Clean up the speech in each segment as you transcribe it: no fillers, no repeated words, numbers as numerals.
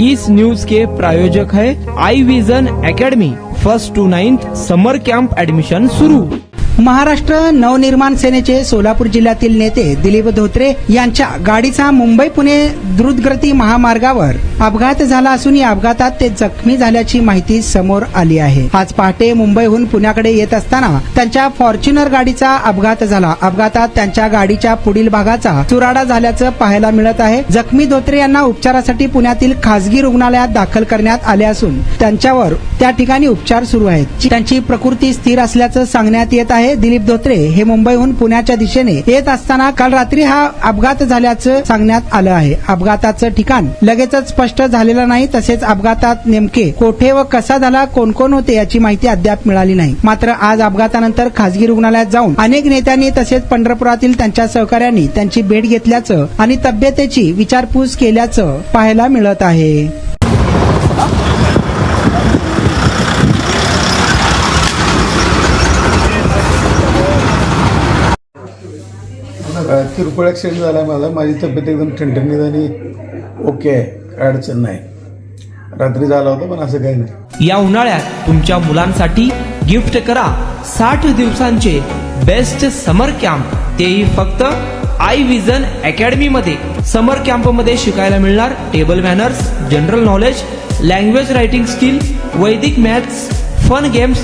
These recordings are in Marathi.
इस न्यूज के प्रायोजक है I vision academy. 1st to 9th summer camp admission शुरू। महाराष्ट्र नवनिर्माण सेनेचे सोलापूर जिल्ह्यातील नेते दिलीप धोत्रे यांच्या गाडीचा मुंबई पुणे द्रुतगती महामार्गावर अपघात झाला असून या अपघातात ते जखमी झाल्याची माहिती समोर आली आहे। आज पहाटे मुंबईहून पुण्याकडे येत असताना त्यांच्या फॉर्च्युनर गाडीचा अपघात झाला। अपघातात त्यांच्या गाडीच्या पुढील भागाचा चुराडा झाल्याचं पाहायला मिळत आहे। जखमी धोत्रे यांना उपचारासाठी पुण्यातील खासगी रुग्णालयात दाखल करण्यात आले असून त्यांच्यावर त्या ठिकाणी उपचार सुरू आहेत। त्यांची प्रकृती स्थिर असल्याचं सांगण्यात येत आहे। दिलीप धोत्रे हे मुंबईहून पुण्याच्या दिशेने येत असताना काल रात्री हा अपघात झाल्याचं सांगण्यात आलं आहे। अपघाताचं ठिकाण लगेचच स्पष्ट झालेलं नाही, तसेच अपघातात नेमके कोठे व कसा झाला, कोण कोण होते याची माहिती अद्याप मिळाली नाही। मात्र आज अपघातानंतर खासगी रुग्णालयात जाऊन अनेक नेत्यांनी तसेच पंढरपुरातील त्यांच्या सहकाऱ्यांनी त्यांची भेट घेतल्याचं आणि तब्येतीची विचारपूस केल्याचं पाहायला मिळत आहे। किरकोळ ॲक्सिडेंट झाला माझा। माझी तब्येत एकदम ठणठणीत आणि ओके आहे, काय अडचण नाही। रात्री झाला होता पण असं काही नाही। या उन्हाळ्यात तुमच्या मुलांसाठी गिफ्ट करा 60 दिवसांचे बेस्ट समर कॅम्प, तेही फक्त आई विजन अकॅडमी मध्ये। समर कॅम्प मध्ये शिकायला मिळणार table manners, general knowledge, language writing skill, Vedic maths, fun games,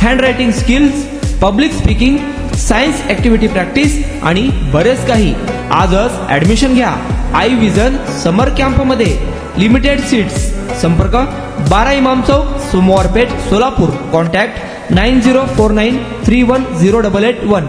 hand writing skills, public speaking, science activity practice आणि बरेच काही। आजच ऍडमिशन घ्या आई विजन समर कॅम्प मध्ये। Limited seats. संपर्क 12 इमाम चौक, सोमवार पेठ, सोलापूर। कॉन्टॅक्ट 9049310881।